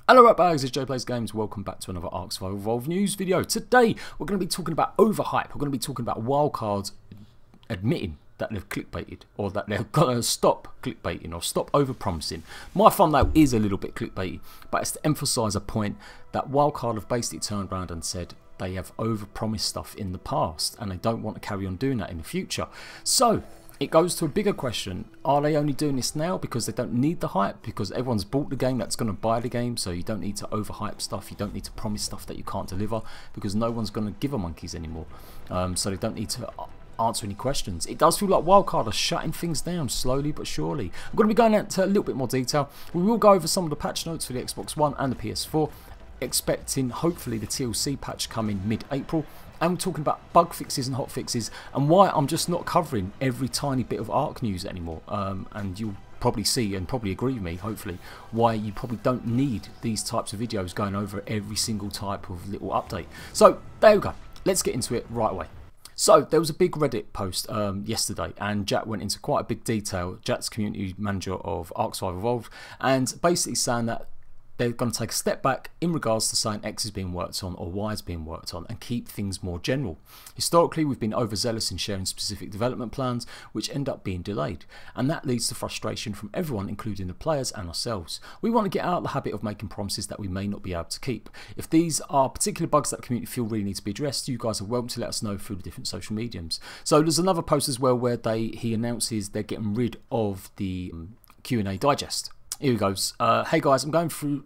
Hello right bags, it's Jade Plays Games. Welcome back to another Ark Survival Evolved news video. Today we're going to be talking about overhype. We're going to be talking about wildcards admitting that they've clickbaited, or that they're going to stop clickbaiting or stop overpromising. My thumbnail is a little bit clickbaity, but it's to emphasise a point that wildcard have basically turned around and said they have overpromised stuff in the past and they don't want to carry on doing that in the future. So it goes to a bigger question: are they only doing this now because they don't need the hype, because everyone's bought the game that's going to buy the game, so you don't need to overhype stuff, you don't need to promise stuff that you can't deliver, because no one's going to give a monkeys anymore, so they don't need to answer any questions. It does feel like wildcard are shutting things down slowly but surely. I'm going to be going into a little bit more detail. We will go over some of the patch notes for the Xbox One and the PS4, expecting hopefully the TLC patch coming mid-April. And we're talking about bug fixes and hot fixes, and why I'm just not covering every tiny bit of Ark news anymore. And you'll probably see and probably agree with me, hopefully, why you probably don't need these types of videos going over every single type of little update. So there we go. Let's get into it right away. So there was a big Reddit post yesterday, and Jack went into quite a big detail. Jack's community manager of Ark Survival Evolved, and basically saying that they're going to take a step back in regards to saying X is being worked on or Y is being worked on, and keep things more general. Historically, we've been overzealous in sharing specific development plans, which end up being delayed, and that leads to frustration from everyone, including the players and ourselves. We want to get out of the habit of making promises that we may not be able to keep. If these are particular bugs that the community feel really need to be addressed, you guys are welcome to let us know through the different social mediums. So there's another post as well where he announces they're getting rid of the Q&A digest. Here he goes. Hey guys, I'm going to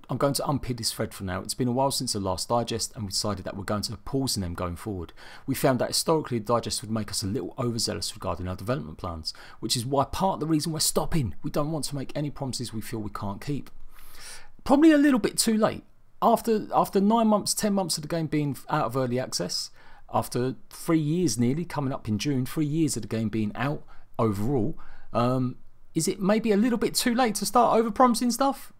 unpin this thread for now. It's been a while since the last digest, and we decided that we're going to pause in them going forward. We found that historically the digest would make us a little overzealous regarding our development plans, which is why part of the reason we're stopping. We don't want to make any promises we feel we can't keep. Probably a little bit too late. After 9 months, 10 months of the game being out of early access, after 3 years nearly, coming up in June, 3 years of the game being out overall, is it maybe a little bit too late to start over-promising stuff?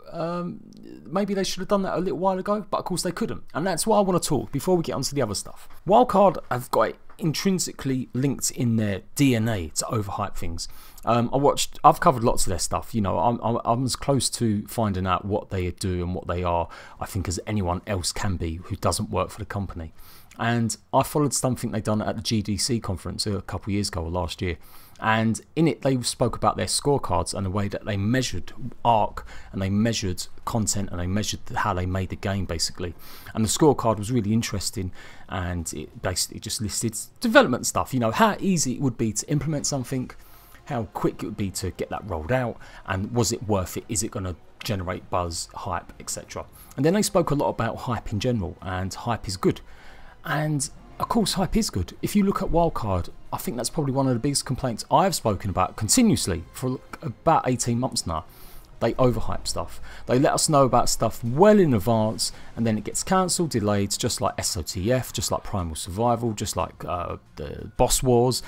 Maybe they should have done that a little while ago, but of course they couldn't. And that's why I want to talk before we get onto the other stuff. Wildcard have got it intrinsically linked in their DNA to overhype things. I've covered lots of their stuff. You know, I'm as close to finding out what they do and what they are, I think, as anyone else can be who doesn't work for the company. And I followed something they done at the GDC conference a couple of years ago or last year. And in it, they spoke about their scorecards and the way that they measured Ark, and they measured content, and they measured how they made the game, basically. And the scorecard was really interesting, and it basically just listed development stuff. You know, how easy it would be to implement something, how quick it would be to get that rolled out, and was it worth it? Is it going to generate buzz, hype, etc.? And then they spoke a lot about hype in general, and hype is good. And of course hype is good. If you look at wildcard, I think that's probably one of the biggest complaints I've spoken about continuously for about 18 months now. They overhype stuff. They let us know about stuff well in advance, and then it gets cancelled, delayed, just like SOTF, just like Primal Survival, just like the Boss Wars,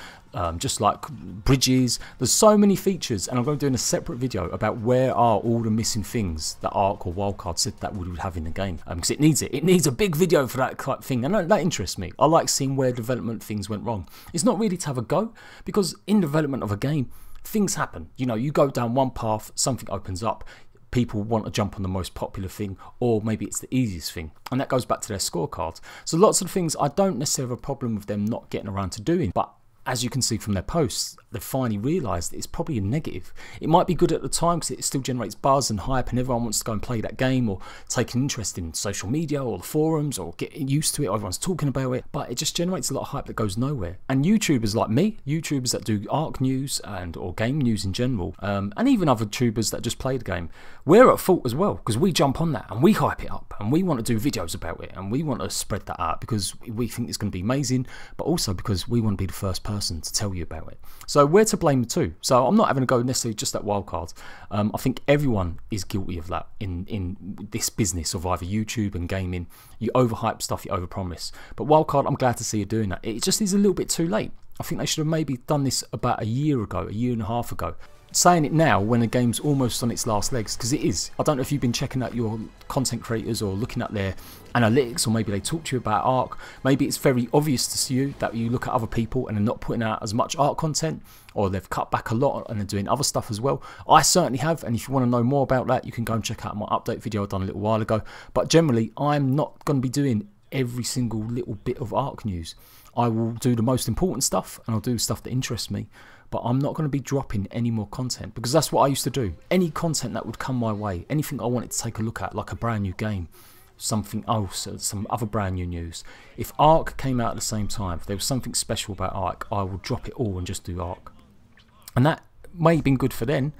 just like Bridges. There's so many features, and I'm going to do a separate video about where are all the missing things that Ark or Wildcard said that we would have in the game, because it needs it. It needs a big video for that type of thing, and that interests me. I like seeing where development things went wrong. It's not really to have a go, because in development of a game, things happen. You know, you go down one path, something opens up, people want to jump on the most popular thing, or maybe it's the easiest thing, and that goes back to their scorecards. So lots of things I don't necessarily have a problem with them not getting around to doing, but as you can see from their posts, they've finally realised it's probably a negative. It might be good at the time because it still generates buzz and hype, and everyone wants to go and play that game or take an interest in social media or the forums or get used to it, or everyone's talking about it, but it just generates a lot of hype that goes nowhere. And YouTubers like me, YouTubers that do Ark news or game news in general, and even other tubers that just play the game, we're at fault as well, because we jump on that and we hype it up and we want to do videos about it and we want to spread that out because we think it's going to be amazing, but also because we want to be the first person to tell you about it. So we're to blame too. So I'm not having to go necessarily just at wildcards. I think everyone is guilty of that in this business of either YouTube and gaming. You overhype stuff, you overpromise. But wildcard, I'm glad to see you doing that. It just is a little bit too late. I think they should have maybe done this about a year ago, a year and a half ago. saying it now when the game's almost on its last legs, because it is. I don't know if you've been checking out your content creators or looking at their analytics, or maybe they talk to you about ARK. Maybe it's very obvious to you that you look at other people and they're not putting out as much ARK content, or they've cut back a lot and they're doing other stuff as well. I certainly have, and if you want to know more about that, you can go and check out my update video I done a little while ago. But generally, I'm not going to be doing every single little bit of ARK news. I will do the most important stuff, and I'll do stuff that interests me, but I'm not going to be dropping any more content, because that's what I used to do. Any content that would come my way, anything I wanted to take a look at, like a brand new game, something else, some other brand new news. If ARK came out at the same time, if there was something special about ARK, I will drop it all and just do ARK. And that may have been good for then,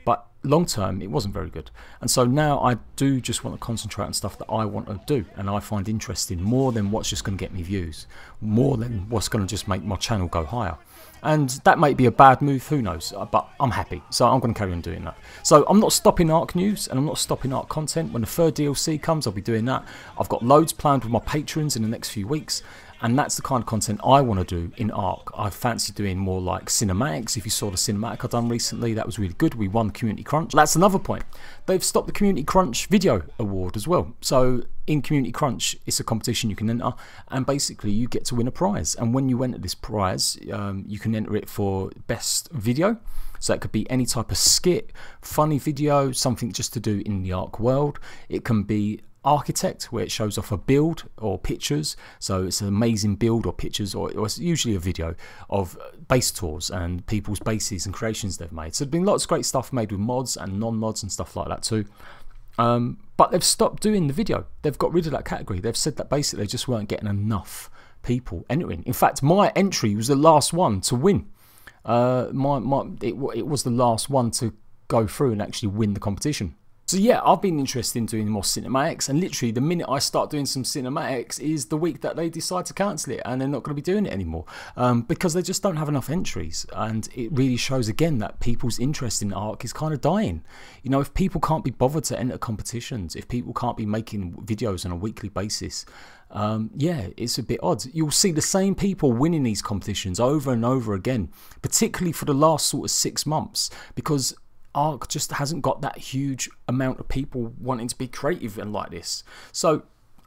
but long term it wasn't very good. And so now I do just want to concentrate on stuff that I want to do and I find interesting, more than what's just going to get me views, more than what's going to just make my channel go higher. And that might be a bad move, who knows, but I'm happy, so I'm going to carry on doing that. So I'm not stopping ARK news, and I'm not stopping ARK content. When the third DLC comes, I'll be doing that. I've got loads planned with my patrons in the next few weeks, and that's the kind of content I want to do in ARK. I fancy doing more like cinematics. If you saw the cinematic I've done recently, that was really good. We won Community Crunch. That's another point. They've stopped the Community Crunch video award as well. So in Community Crunch, it's a competition you can enter, and basically you get to win a prize. And when you enter this prize, you can enter it for best video. So it could be any type of skit, funny video, something just to do in the ARK world. It can be architect, where it shows off a build or pictures, so it's an amazing build or pictures, or it's usually a video of base tours and people's bases and creations they've made. So there's been lots of great stuff made with mods and non-mods and stuff like that too. But they've stopped doing the video. They've got rid of that category. They've said that basically they just weren't getting enough people entering. In fact, my entry was the last one to win. It was the last one to go through and actually win the competition. So yeah, I've been interested in doing more cinematics, and literally the minute I start doing some cinematics is the week that they decide to cancel it, and they're not going to be doing it anymore, because they just don't have enough entries. And it really shows again that people's interest in ARK is kind of dying. You know, if people can't be bothered to enter competitions, if people can't be making videos on a weekly basis, yeah, it's a bit odd. You'll see the same people winning these competitions over and over again, particularly for the last sort of 6 months, because ARK just hasn't got that huge amount of people wanting to be creative and like this. So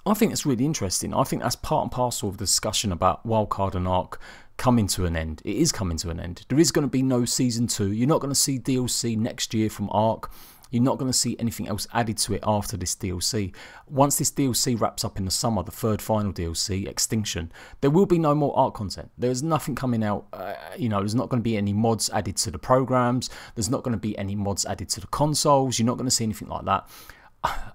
I think it's really interesting. I think that's part and parcel of the discussion about wildcard and ARK coming to an end. It is coming to an end. There is going to be no season 2. You're not going to see DLC next year from ARK. You're not going to see anything else added to it after this DLC. Once this DLC wraps up in the summer, the third final DLC, Extinction, there will be no more ARK content. There's nothing coming out, you know, there's not going to be any mods added to the programs. There's not going to be any mods added to the consoles. You're not going to see anything like that.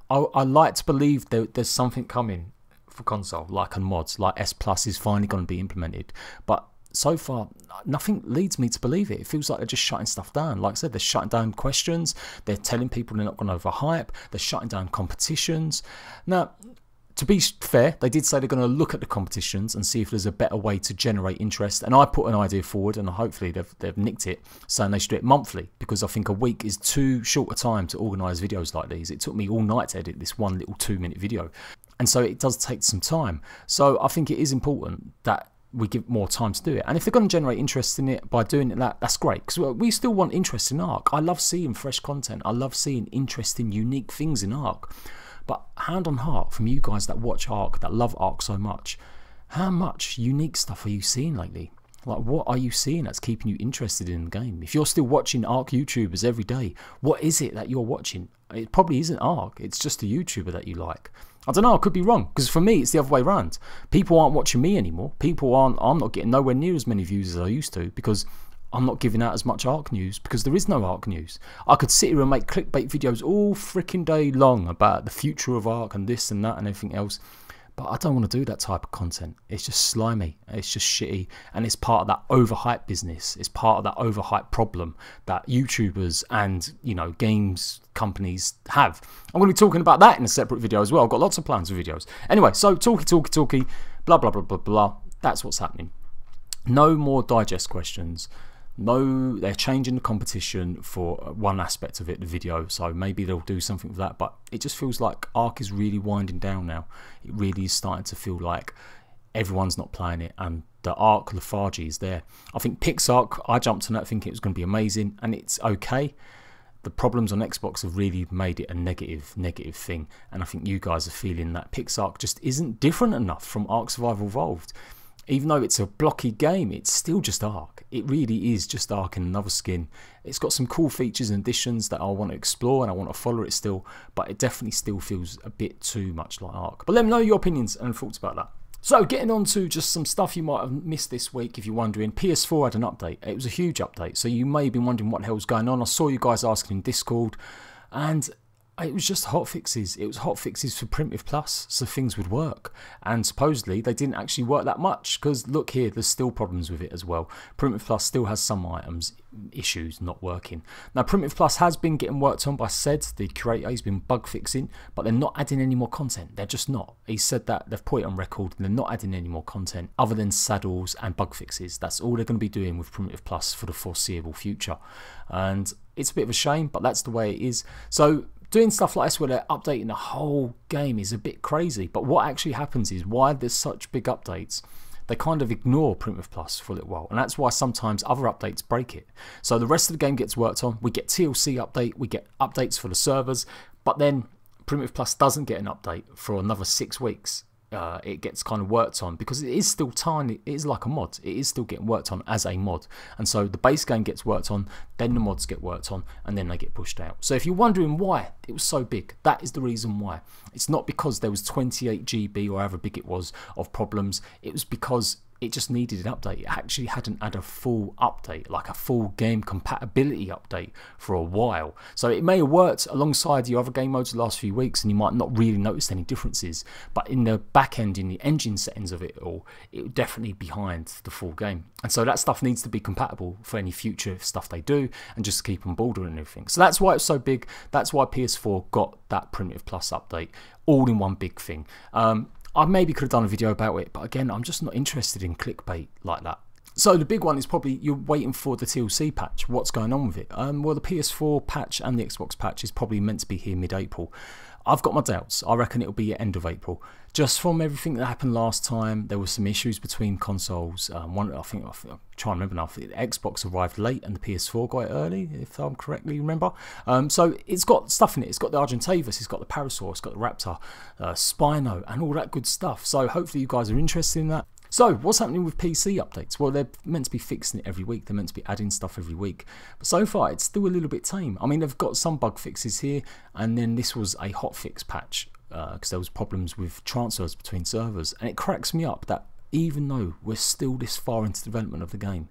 I like to believe there's something coming for console, like on mods, like S Plus is finally going to be implemented. But so far, nothing leads me to believe it. It feels like they're just shutting stuff down. Like I said, they're shutting down questions. They're telling people they're not going to overhype. They're shutting down competitions. Now, to be fair, they did say they're going to look at the competitions and see if there's a better way to generate interest. And I put an idea forward, and hopefully they've nicked it, saying they should do it monthly, because I think a week is too short a time to organise videos like these. It took me all night to edit this one little 2-minute video. And so it does take some time. So I think it is important that we give more time to do it. And if they're going to generate interest in it by doing it, that's great, because we still want interest in ARK. I love seeing fresh content. I love seeing interesting, unique things in ARK. But hand on heart, from you guys that watch ARK, that love ARK so much, how much unique stuff are you seeing lately? Like, what are you seeing that's keeping you interested in the game? If you're still watching ARK YouTubers every day, what is it that you're watching? It probably isn't ARK. It's just a YouTuber that you like. I don't know, I could be wrong, because for me it's the other way around. People aren't watching me anymore. I'm not getting nowhere near as many views as I used to, because I'm not giving out as much ARK news, because there is no ARK news. I could sit here and make clickbait videos all freaking day long about the future of ARK and this and that and everything else, but I don't want to do that type of content. It's just slimy, it's just shitty, and it's part of that overhype business. It's part of that overhype problem that YouTubers and, you know, games companies have. I'm going to be talking about that in a separate video as well. I've got lots of plans for videos. Anyway, so talky, blah, blah, blah, blah, blah. That's what's happening. No more digest questions. No, they're changing the competition for one aspect of it, the video, so maybe they'll do something with that, but it just feels like ARK is really winding down now. It really is starting to feel like everyone's not playing it, and the Ark lethargy is there. I think PixArk, I jumped on that thinking it was going to be amazing, and it's okay. The problems on Xbox have really made it a negative thing, and I think you guys are feeling that PixArk just isn't different enough from Ark Survival Evolved. Even though it's a blocky game, it's still just Ark. It really is just Ark in another skin. It's got some cool features and additions that I want to explore, and I want to follow it still, but it definitely still feels a bit too much like Ark. But let me know your opinions and thoughts about that. So getting on to just some stuff you might have missed this week if you're wondering. PS4 had an update. It was a huge update, so you may have been wondering what the hell's going on. I saw you guys asking in Discord, and it was just hotfixes. It was hotfixes for Primitive Plus, so things would work. And supposedly they didn't actually work that much, because look here, there's still problems with it as well. Primitive Plus still has some items issues not working. Now Primitive Plus has been getting worked on by Ced, the curator. He's been bug fixing, but they're not adding any more content. They're just not. He said that, they've put it on record, and they're not adding any more content other than saddles and bug fixes. That's all they're going to be doing with Primitive Plus for the foreseeable future. And it's a bit of a shame, but that's the way it is. So doing stuff like this where they're updating the whole game is a bit crazy. But what actually happens is, why there's such big updates, they kind of ignore Primitive Plus for a little while, and that's why sometimes other updates break it. So the rest of the game gets worked on. We get TLC update, we get updates for the servers, but then Primitive Plus doesn't get an update for another 6 weeks. It gets kind of worked on because it is still tiny. It is like a mod. It is still getting worked on as a mod, and so the base game gets worked on, then the mods get worked on, and then they get pushed out. So if you're wondering why it was so big, that is the reason why. It's not because there was 28 GB or however big it was of problems. It was because it just needed an update. It actually hadn't had a full update, like a full game compatibility update, for a while. So it may have worked alongside your other game modes the last few weeks, and you might not really notice any differences, but in the back end, in the engine settings of it all, it would definitely be behind the full game. And so that stuff needs to be compatible for any future stuff they do, and just keep on board and everything. So that's why it's so big. That's why PS4 got that Primitive Plus update all in one big thing. I maybe could have done a video about it, but again, I'm just not interested in clickbait like that. So the big one is probably you're waiting for the TLC patch. What's going on with it? Well, the PS4 patch and the Xbox patch is probably meant to be here mid-April. I've got my doubts. I reckon it'll be at end of April. Just from everything that happened last time, there were some issues between consoles. I think I'm trying to remember now. The Xbox arrived late and the PS4 got it early, if I correctly remember. So it's got stuff in it. It's got the Argentavis, it's got the Parasaur, it's got the Raptor, Spino, and all that good stuff. So hopefully you guys are interested in that. So what's happening with PC updates? Well, they're meant to be fixing it every week. They're meant to be adding stuff every week. But so far, it's still a little bit tame. I mean, they've got some bug fixes here, and then this was a hotfix patch because there was problems with transfers between servers. And it cracks me up that even though we're still this far into development of the game,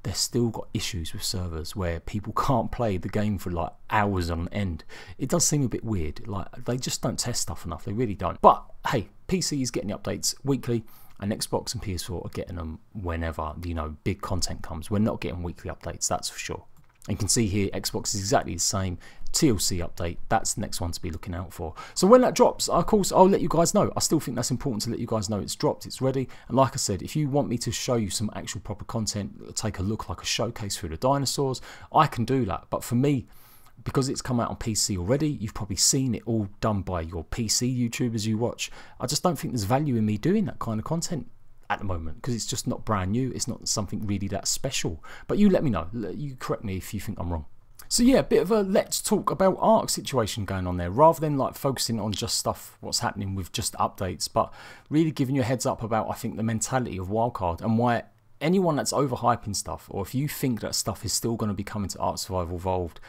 they've still got issues with servers where people can't play the game for like hours on end. It does seem a bit weird. Like, they just don't test stuff enough. They really don't. But hey, PC is getting the updates weekly, and Xbox and PS4 are getting them whenever, you know, big content comes. We're not getting weekly updates, that's for sure. And you can see here, Xbox is exactly the same. TLC update, that's the next one to be looking out for. So when that drops, of course, I'll let you guys know. I still think that's important to let you guys know it's dropped, it's ready. And like I said, if you want me to show you some actual proper content, take a look like a showcase through the dinosaurs, I can do that. But for me, because it's come out on PC already, you've probably seen it all done by your PC YouTubers you watch. I just don't think there's value in me doing that kind of content at the moment, because it's just not brand new. It's not something really that special. But you let me know. You correct me if you think I'm wrong. So yeah, a bit of a let's talk about Ark situation going on there, rather than like focusing on just stuff, what's happening with just updates, but really giving you a heads up about, I think, the mentality of wildcard and why anyone that's overhyping stuff, or if you think that stuff is still going to be coming to Ark Survival Evolved,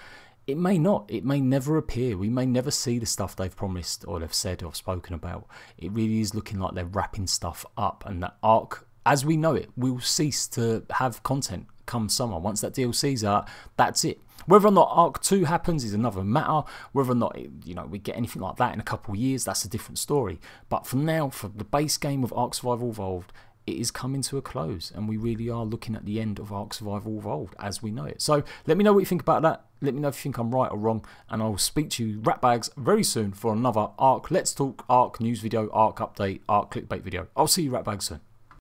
it may not. It may never appear. We may never see the stuff they've promised or they've said or spoken about. It really is looking like they're wrapping stuff up, and that Ark, as we know it, will cease to have content come summer. Once that DLC's out, that's it. Whether or not Ark 2 happens is another matter. Whether or not, you know, we get anything like that in a couple of years, that's a different story. But for now, for the base game of Ark Survival Evolved, it is coming to a close, and we really are looking at the end of Ark Survival Evolved as we know it. So let me know what you think about that. Let me know if you think I'm right or wrong, and I'll speak to you ratbags very soon for another Ark Let's Talk Ark news video, Ark update, Ark clickbait video. I'll see you ratbags soon.